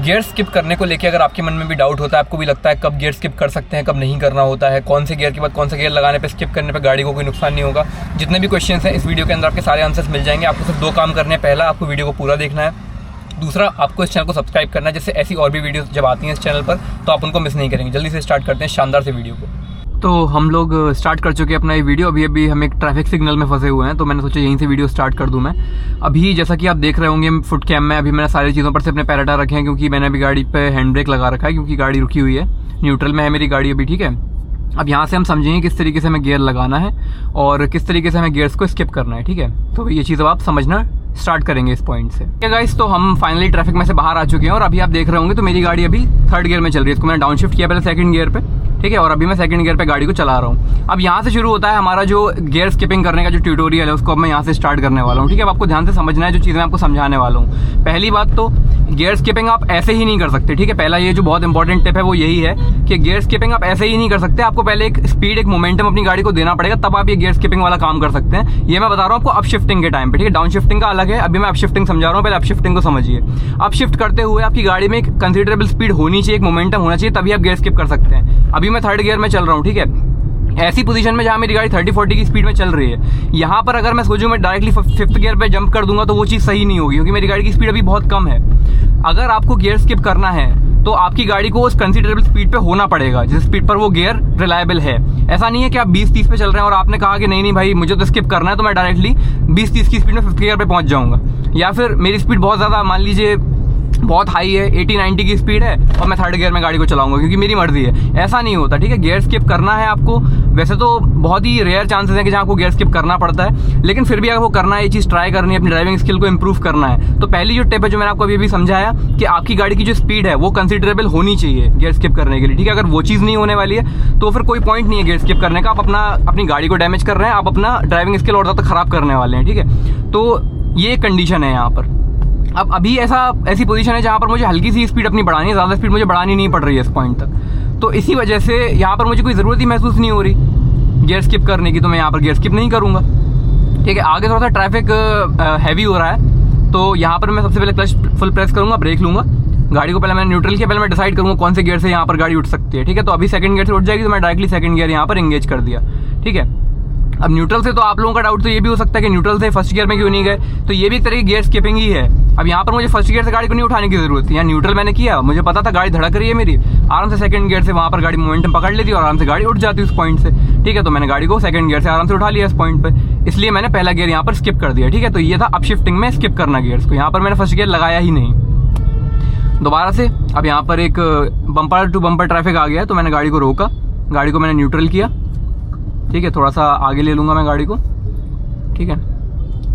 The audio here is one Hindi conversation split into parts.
गियर स्किप करने को लेके अगर आपके मन में भी डाउट होता है, आपको भी लगता है कब गियर स्किप कर सकते हैं, कब नहीं करना होता है, कौन से गियर के बाद कौन सा गियर लगाने पे स्किप करने पे गाड़ी को कोई नुकसान नहीं होगा, जितने भी क्वेश्चंस हैं इस वीडियो के अंदर आपके सारे आंसर्स मिल जाएंगे। आपको सिर्फ 2 काम करने हैं। पहला, आपको वीडियो को पूरा देखना है। दूसरा, आपको इस चैनल को सब्सक्राइब करना है, जिससे ऐसी और भी वीडियोस जब आती हैं इस चैनल पर तो आप उनको मिस नहीं करेंगे। जल्दी से स्टार्ट करते हैं शानदार से वीडियो को। तो हम लोग स्टार्ट कर चुके हैं अपना ये वीडियो। अभी हम एक ट्रैफिक सिग्नल में फंसे हुए हैं, तो मैंने सोचा यहीं से वीडियो स्टार्ट कर दूं मैं। अभी जैसा कि आप देख रहे होंगे फुट कैम में अभी मैंने सारी चीज़ों पर से अपने पैर हटा रखे हैं, क्योंकि मैंने अभी गाड़ी पे हैंड ब्रेक लगा रखा है, क्योंकि गाड़ी रुकी हुई है, न्यूट्रल में है मेरी गाड़ी अभी। ठीक है, अब यहाँ से हम समझेंगे किस तरीके से हमें गियर लगाना है और किस तरीके से हमें गियर्स को स्किप करना है। ठीक है, तो ये चीज़ अब आप समझना स्टार्ट करेंगे इस पॉइंट से। ठीक है गाइस, तो हम फाइनली ट्रैफिक में से बाहर आ चुके हैं और अभी आप देख रहे होंगे तो मेरी गाड़ी अभी 3rd गियर में चल रही है। इसको मैंने डाउन शिफ्ट किया पहले 2nd गियर पे। ठीक है, और अभी मैं 2nd गियर पे गाड़ी को चला रहा हूँ। अब यहाँ से शुरू होता है हमारा जो गियर स्किपिंग करने का जो ट्यूटोरियल है, उसको अब मैं यहाँ से स्टार्ट करने वाला हूँ। ठीक है, अब आपको ध्यान से समझना है जो चीज़ें मैं आपको समझाने वाला हूँ। पहली बात तो गियर स्किपिंग आप ऐसे ही नहीं कर सकते। ठीक है, पहला ये जो बहुत इंपॉर्टेंट टिप है वो यही है कि गियर स्किपिंग आप ऐसे ही नहीं कर सकते। आपको पहले एक स्पीड, एक मोमेंटम अपनी गाड़ी को देना पड़ेगा, तब आप ये गियर स्किपिंग वाला काम कर सकते हैं। ये मैं बता रहा हूँ आपको अप शिफ्टिंग के टाइम पे। ठीक है, डाउन शिफ्टिंग का अलग है, अभी मैं अप शिफ्टिंग समझा रहा हूँ, पहले अप शिफ्टिंग को समझिए। अप शिफ्ट करते हुए आपकी गाड़ी में एक कंसिडरेबल स्पीड होनी चाहिए, एक मोमेंटम होना चाहिए, तभी आप गियर स्किप कर सकते हैं। अभी मैं 3rd गियर में चल रहा हूँ। ठीक है, ऐसी पोजीशन में जहाँ मेरी गाड़ी 30-40 की स्पीड में चल रही है, यहाँ पर अगर मैं सोचूं मैं डायरेक्टली 5th गियर पे जंप कर दूंगा तो वो चीज़ सही नहीं होगी, क्योंकि मेरी गाड़ी की स्पीड अभी बहुत कम है। अगर आपको गियर स्किप करना है तो आपकी गाड़ी को उस कंसिडरेबल स्पीड पे होना पड़ेगा जिस स्पीड पर वो गियर रिलायबल है। ऐसा नहीं है कि आप 20-30 पे चल रहे हैं और आपने कहा कि नहीं भाई मुझे तो स्किप करना है, तो मैं डायरेक्टली 20-30 की स्पीड में 5th गियर पे पहुंच जाऊंगा। या फिर मेरी स्पीड बहुत ज़्यादा, मान लीजिए बहुत हाई है, 80-90 की स्पीड है और मैं 3rd गियर में गाड़ी को चलाऊंगा क्योंकि मेरी मर्जी है। ऐसा नहीं होता। ठीक है, गियर स्किप करना है आपको। वैसे तो बहुत ही रेयर चांसेस हैं कि जहाँ आपको गियर स्किप करना पड़ता है, लेकिन फिर भी अगर वो करना है, ये चीज़ ट्राई करनी है, अपनी ड्राइविंग स्किल को इंप्रूव करना है, तो पहली जो टिप है जो मैंने आपको अभी समझाया कि आपकी गाड़ी की जो स्पीड है वो कंसिडरेबल होनी चाहिए गियर स्किप करने के लिए। ठीक है, अगर वो चीज़ नहीं होने वाली है तो फिर कोई पॉइंट नहीं है गियर स्किप करने का। आप अपनी गाड़ी को डैमेज कर रहे हैं, आप अपना ड्राइविंग स्किल और ज़्यादा खराब करने वाले हैं। ठीक है, तो ये कंडीशन है यहाँ पर। अब अभी ऐसी पोजीशन है जहाँ पर मुझे हल्की सी स्पीड अपनी बढ़ानी है, ज़्यादा स्पीड मुझे बढ़ानी नहीं पड़ रही है इस पॉइंट तक। तो इसी वजह से यहाँ पर मुझे कोई ज़रूरत ही महसूस नहीं हो रही गियर स्किप करने की, तो मैं यहाँ पर गियर स्किप नहीं करूँगा। ठीक है, आगे थोड़ा सा ट्रैफिक हैवी हो रहा है, तो यहाँ पर मैं सबसे पहले क्लच फुल प्रेस करूँगा, ब्रेक लूँगा, गाड़ी को पहले मैंने न्यूट्रल किया, पहले मैं डिसाइड करूँगा कौन से गियर से यहाँ पर गाड़ी उठ सकती है। ठीक है, तो अभी 2nd गियर से उठ जाएगी, तो मैं डायरेक्टली 2nd गियर यहाँ पर एंगेज कर दिया। ठीक है, अब न्यूट्रल से तो आप लोगों का डाउट तो ये भी हो सकता है कि न्यूट्रल से 1st गियर में क्यों नहीं गए, तो ये भी एक तरह की गियर स्किपिंग ही है। अब यहाँ पर मुझे 1st गियर से गाड़ी को नहीं उठाने की जरूरत थी, यहाँ न्यूट्रल मैंने किया, मुझे पता था गाड़ी धड़क रही है मेरी, आराम से 2nd गियर से वहाँ पर गाड़ी मोमेंटम पकड़ लेती और आराम से गाड़ी उठ जाती उस पॉइंट से। ठीक है, तो मैंने गाड़ी को 2nd गियर से आराम से उठा लिया इस पॉइंट पर, इसलिए मैंने पहला गियर यहाँ पर स्किप कर दिया। ठीक है, तो ये था अप शिफ्टिंग में स्किप करना गियर्स को। यहाँ पर मैंने 1st गियर लगाया ही नहीं दोबारा से। अब यहाँ पर एक बम्पर टू बम्पर ट्रैफिक आ गया, तो मैंने गाड़ी को रोका, गाड़ी को मैंने न्यूट्रल किया। ठीक है, थोड़ा सा आगे ले लूँगा मैं गाड़ी को। ठीक है,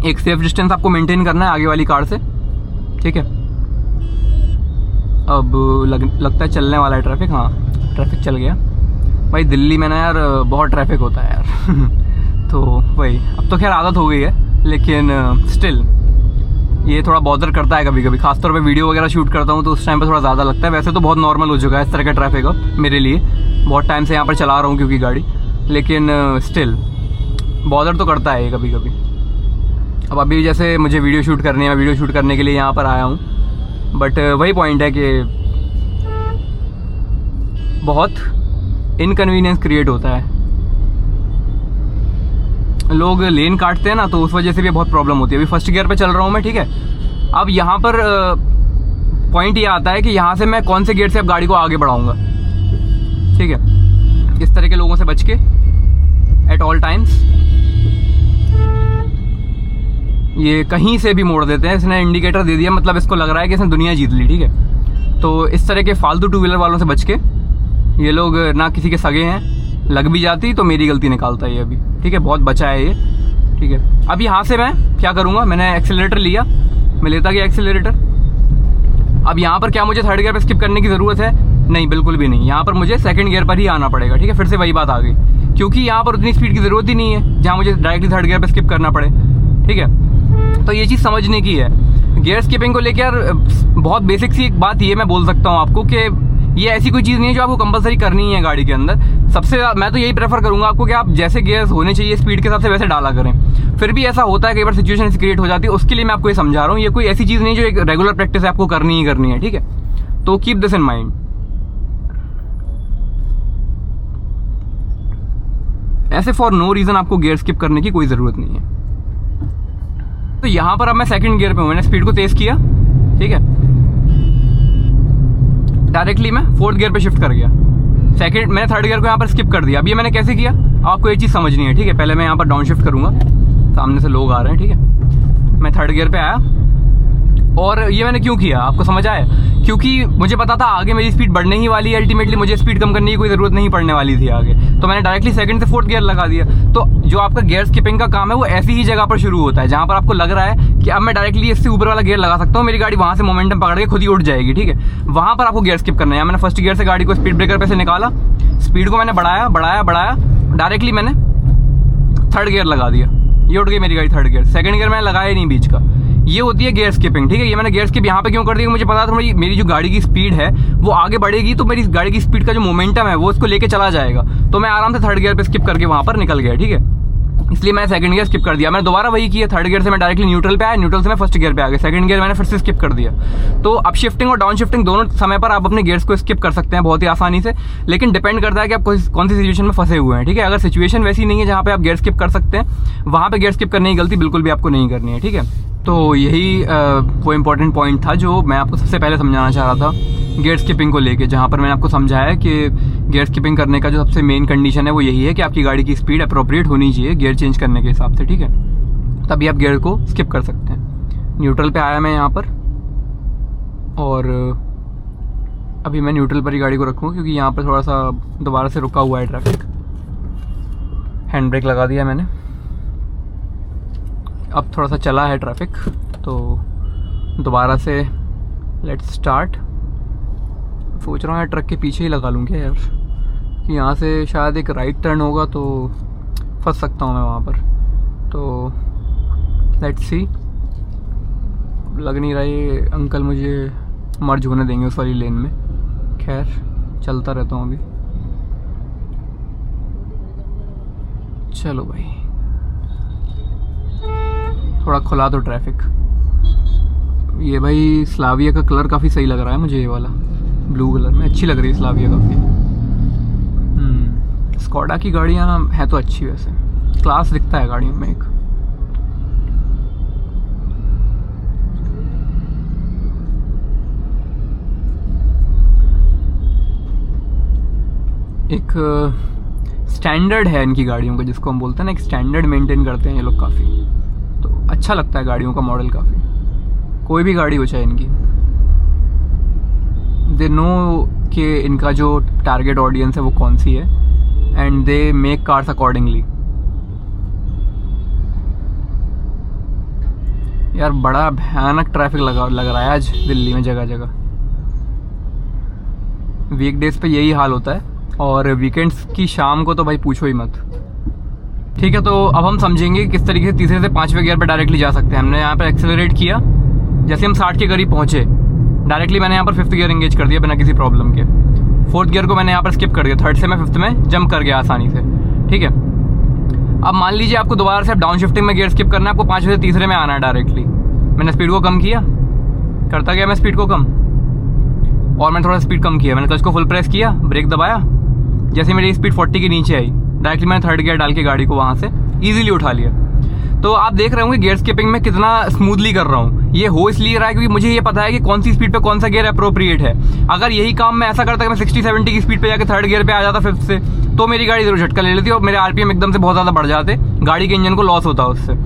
एक सेफ डिस्टेंस आपको मेंटेन करना है आगे वाली कार से। ठीक है, अब लगता है चलने वाला है ट्रैफिक। हाँ, ट्रैफिक चल गया भाई। दिल्ली में ना यार बहुत ट्रैफिक होता है यार तो वही, अब तो खैर आदत हो गई है, लेकिन स्टिल ये थोड़ा बॉदर करता है कभी कभी, खासतौर पे वीडियो वगैरह शूट करता हूँ तो उस टाइम पे थोड़ा ज़्यादा लगता है। वैसे तो बहुत नॉर्मल हो चुका है इस तरह का ट्रैफिक अब मेरे लिए, बहुत टाइम से यहाँ पर चला रहा हूँ क्योंकि गाड़ी, लेकिन स्टिल बॉदर तो करता है ये कभी कभी। अब अभी जैसे मुझे वीडियो शूट करनी है, मैं वीडियो शूट करने के लिए यहाँ पर आया हूँ, बट वही पॉइंट है कि बहुत इनकन्वीनियंस क्रिएट होता है। लोग लेन काटते हैं ना, तो उस वजह से भी बहुत प्रॉब्लम होती है। अभी 1st गियर पे चल रहा हूँ मैं। ठीक है, अब यहाँ पर पॉइंट ये आता है कि यहाँ से मैं कौन से गियर से अब गाड़ी को आगे बढ़ाऊँगा। ठीक है, इस तरह के लोगों से बच के एट ऑल टाइम्स। ये कहीं से भी मोड़ देते हैं, इसने इंडिकेटर दे दिया, मतलब इसको लग रहा है कि इसने दुनिया जीत ली। ठीक है, तो इस तरह के फालतू 2 व्हीलर वालों से बच के, ये लोग ना किसी के सगे हैं, लग भी जाती तो मेरी गलती निकालता है ये अभी। ठीक है, बहुत बचा है ये। ठीक है, अब यहाँ से मैं क्या करूँगा, मैंने एक्सेलरेटर लिया, मैं लेता गया एक्सेलरेटर। अब यहाँ पर क्या मुझे 3rd गियर पर स्किप करने की ज़रूरत है? नहीं, बिल्कुल भी नहीं। यहाँ पर मुझे 2nd गियर पर ही आना पड़ेगा। ठीक है, फिर से वही बात आ गई, क्योंकि यहाँ पर उतनी स्पीड की ज़रूरत ही नहीं है जहाँ मुझे डायरेक्टली 3rd गियर पर स्किप करना पड़े। ठीक है, तो ये चीज़ समझने की है। गियर स्किपिंग को लेकर यार बहुत बेसिक सी एक बात ये मैं बोल सकता हूँ आपको कि ये ऐसी कोई चीज़ नहीं है जो आपको कंपलसरी करनी है गाड़ी के अंदर। सबसे मैं तो यही प्रेफर करूंगा आपको कि आप जैसे गियर्स होने चाहिए स्पीड के हिसाब से वैसे डाला करें। फिर भी ऐसा होता है कई बार सिचुएशन क्रिएट हो जाती है, उसके लिए मैं आपको ये समझा रहा हूँ। ये कोई ऐसी चीज़ नहीं जो एक रेगुलर प्रैक्टिस है आपको करनी ही करनी है, ठीक है। तो कीप दिस इन माइंड। ऐसे फॉर नो रीजन आपको गियर स्किप करने की कोई जरूरत नहीं है। तो यहां पर अब मैं सेकंड गियर पे हूं, मैंने स्पीड को तेज किया, ठीक है, डायरेक्टली मैं फोर्थ गियर पे शिफ्ट कर गया। सेकंड मैंने थर्ड गियर को यहाँ पर स्किप कर दिया। अब ये मैंने कैसे किया, आपको एक चीज समझनी है, ठीक है। पहले मैं यहाँ पर डाउन शिफ्ट करूंगा, सामने से लोग आ रहे हैं, ठीक है। मैं थर्ड गियर पे आया, और ये मैंने क्यों किया आपको समझ आया, क्योंकि मुझे पता था आगे मेरी स्पीड बढ़ने ही वाली है, अल्टीमेटली मुझे स्पीड कम करने की कोई जरूरत नहीं पड़ने वाली थी आगे, तो मैंने डायरेक्टली सेकंड से फोर्थ गियर लगा दिया। तो जो आपका गियर स्किपिंग का काम है वो ऐसी ही जगह पर शुरू होता है जहां पर आपको लग रहा है कि अब मैं डायरेक्टली इससे ऊपर वाला गियर लगा सकता हूँ, मेरी गाड़ी वहां से मोमेंटम पकड़ के खुद ही उठ जाएगी, ठीक है। वहां पर आपको गियर स्किप करना है। मैंने फर्स्ट गियर से गाड़ी को स्पीड ब्रेकर पे से निकाला, स्पीड को मैंने बढ़ाया बढ़ाया बढ़ाया, डायरेक्टली मैंने थर्ड गियर लगा दिया, ये उठ गई मेरी गाड़ी थर्ड गियर। सेकंड गियर मैंने लगाया ही नहीं बीच का, ये होती है गियर स्किपिंग, ठीक है। ये मैंने गियर स्किप यहाँ पे क्यों कर दी, मुझे पता था मेरी जो गाड़ी की स्पीड है वो आगे बढ़ेगी, तो मेरी गाड़ी की स्पीड का जो मोमेंटम है वो उसको लेके चला जाएगा, तो मैं आराम से थर्ड गियर पे स्किप करके वहां पर निकल गया, ठीक है। इसलिए मैंने सेकंड गियर स्किप कर दिया। मैंने दोबारा वही किया, थर्ड गियर से मैं डायरेक्टली न्यूट्रल पे आया, न्यूट्रल से मैं फर्स्ट गियर पे आ गया, सेकंड गियर मैंने फिर से स्किप कर दिया। तो अप शिफ्टिंग और डाउन शिफ्टिंग दोनों समय पर आप अपने गियर्स को स्किप कर सकते हैं बहुत ही आसानी से, लेकिन डिपेंड करता है कि आप कौन सी सिचुएशन में फंसे हुए हैं, ठीक है। अगर सिचुएशन वैसी नहीं है जहाँ पे आप गियर स्किप कर सकते हैं, वहाँ पे गियर स्किप करने की गलती बिल्कुल भी आपको नहीं करनी है, ठीक है। तो यही वो इम्पोर्टेंट पॉइंट था जो मैं आपको सबसे पहले समझाना चाह रहा था गियर स्किपिंग को लेके, जहाँ पर मैंने आपको समझाया कि गियर स्किपिंग करने का जो सबसे मेन कंडीशन है वो यही है कि आपकी गाड़ी की स्पीड अप्रोप्रिएट होनी चाहिए गियर चेंज करने के हिसाब से, ठीक है। तभी आप गियर को स्किप कर सकते हैं। न्यूट्रल पे आया मैं यहाँ पर, और अभी मैं न्यूट्रल पर ही गाड़ी को रखूँ क्योंकि यहाँ पर थोड़ा सा दोबारा से रुका हुआ है ट्रैफिक। हैंड ब्रेक लगा दिया मैंने, अब थोड़ा सा चला है ट्रैफिक, तो दोबारा से लेट्स स्टार्ट। सोच रहा हूँ यार ट्रक के पीछे ही लगा लूँ क्या यार, कि यहाँ से शायद एक राइट टर्न होगा तो फंस सकता हूँ मैं वहाँ पर, तो लेट्स सी। लग नहीं रहा ये अंकल मुझे मर्ज होने देंगे उस वाली लेन में, खैर चलता रहता हूँ अभी। चलो भाई, थोड़ा खुला तो ट्रैफिक। ये भाई स्लाविया का कलर काफ़ी सही लग रहा है मुझे, ये वाला ब्लू कलर में अच्छी लग रही है स्लाविया काफ़ी। स्कोडा की गाड़ियाँ हैं तो अच्छी, वैसे क्लास दिखता है गाड़ियों में। एक स्टैंडर्ड है इनकी गाड़ियों का, जिसको हम बोलते हैं ना, एक स्टैंडर्ड मेंटेन करते हैं ये लोग काफ़ी, तो अच्छा लगता है गाड़ियों का मॉडल काफ़ी। कोई भी गाड़ी हो चाहे इनकी, दे नो कि इनका जो टारगेट ऑडियंस है वो कौन सी है, and they make cars accordingly. यार बड़ा भयानक ट्रैफिक लग रहा है आज दिल्ली में जगह जगह। वीकडेज पे यही हाल होता है, और वीकेंड्स की शाम को तो भाई पूछो ही मत। ठीक है, तो अब हम समझेंगे किस तरीके से तीसरे से पांचवें गियर पे डायरेक्टली जा सकते हैं। हमने यहाँ पर एक्सेलरेट किया, जैसे हम 60 के करीब पहुंचे, डायरेक्टली मैंने यहाँ पर फिफ्थ गियर एंगेज कर दिया बिना किसी प्रॉब्लम के। फोर्थ गियर को मैंने यहाँ पर स्किप कर दिया, थर्ड से मैं फिफ्थ में जंप कर गया आसानी से। ठीक है, अब मान लीजिए आपको दोबारा से डाउन शिफ्टिंग में गियर स्किप करना है, आपको पांचवें से तीसरे में आना है डायरेक्टली। मैंने स्पीड को कम किया, करता गया मैं स्पीड को कम, और मैंने थोड़ा स्पीड कम किया। मैंने क्लच को फुल प्रेस किया, ब्रेक दबाया, जैसे मेरी स्पीड 40 के नीचे आई, डायरेक्टली मैंने थर्ड गियर डाल के गाड़ी को वहाँ से ईजिली उठा लिया। तो आप देख रहे होंगे गियर स्किपिंग में कितना स्मूथली कर रहा हूँ। ये हो इसलिए रहा है क्योंकि मुझे ये पता है कि कौन सी स्पीड पे कौन सा गियर अप्रोप्रिएट है। अगर यही काम मैं ऐसा करता कि मैं 60-70 की स्पीड पे जाकर थर्ड गियर पे आ जाता फिफ्थ से, तो मेरी गाड़ी जरूर झटका ले लेती और मेरे आरपीएम एकदम से बहुत ज़्यादा बढ़ जाते, गाड़ी के इंजन को लॉस होता उससे।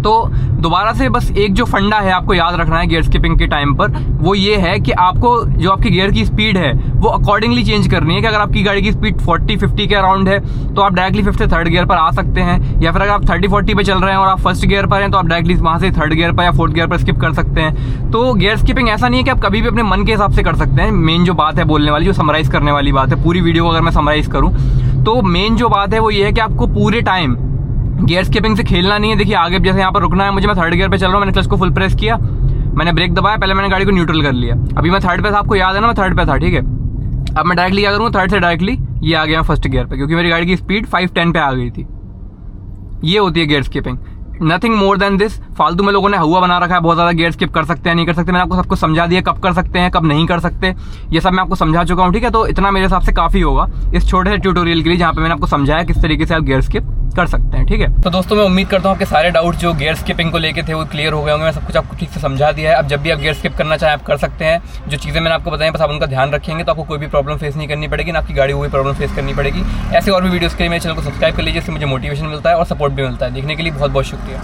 तो दोबारा से बस एक जो फंडा है आपको याद रखना है गियर स्किपिंग के टाइम पर, वो ये है कि आपको जो आपकी गियर की स्पीड है वो अकॉर्डिंगली चेंज करनी है। कि अगर आपकी गाड़ी की स्पीड 40-50 के अराउंड है तो आप डायरेक्टली फिफ्थ से थर्ड गियर पर आ सकते हैं, या फिर अगर आप 30-40 पे चल रहे हैं और आप फर्स्ट गियर पर हैं तो आप डायरेक्टली वहाँ से थर्ड गियर पर या फोर्थ गियर पर स्किप कर सकते हैं। तो गियर स्किपिंग ऐसा नहीं है कि आप कभी भी अपने मन के हिसाब से कर सकते हैं। मेन जो बात है बोलने वाली, जो समराइज करने वाली बात है, पूरी वीडियो को अगर मैं समराइज करूँ तो मेन जो बात है वो ये है कि आपको पूरे टाइम गियर स्किपिंग से खेलना नहीं है। देखिए आगे जैसे यहाँ पर रुकना है मुझे, मैं थर्ड गियर पे चल रहा हूँ, मैंने क्लच को फुल प्रेस किया, मैंने ब्रेक दबाया, पहले मैंने गाड़ी को न्यूट्रल कर लिया। अभी मैं थर्ड पे था, आपको याद है ना, मैं थर्ड पे था। ठीक है, अब मैं डायरेक्टली क्या करूँगा, थर्ड से डायरेक्टली ये आ गया फर्स्ट गियर पे, क्योंकि मेरी गाड़ी की स्पीड 5-10 पे आ गई थी। ये होती है gear skipping. Nothing more than this. फालतू में लोगों ने हुआ बना रखा है बहुत ज़्यादा, गियर स्किप कर सकते हैं नहीं कर सकते। मैंने आपको सब कुछ समझा दिया, कब कर सकते हैं कब नहीं कर सकते, ये सब मैं आपको समझा चुका हूँ, ठीक है। तो इतना मेरे हिसाब से काफ़ी होगा इस छोटे से ट्यूटोरियल के लिए, जहाँ पे मैंने आपको समझाया किस तरीके से आप गियर स्किप कर सकते हैं, ठीक है। तो दोस्तों मैं उम्मीद करता हूँ आपके सारे डाउट जो गियर स्किपिंग को लेके थे वो क्लियर हो गए होंगे। मैं सब कुछ आपको ठीक से समझा दिया है। अब जब भी आप गियर स्किप करना चाहें आप कर सकते हैं। जो चीज़ें मैंने आपको बताई बस आप उनका ध्यान रखेंगे तो आपको कोई भी प्रॉब्लम फेस नहीं करनी पड़ेगी, ना आपकी गाड़ी को भी प्रॉब्लम फेस करनी पड़ेगी। ऐसे और भी वीडियोस के लिए मेरे चैनल को सब्सक्राइब कर लीजिए, इससे मुझे मोटिवेशन मिलता है और सपोर्ट भी मिलता है। देखने के लिए बहुत बहुत शुक्रिया।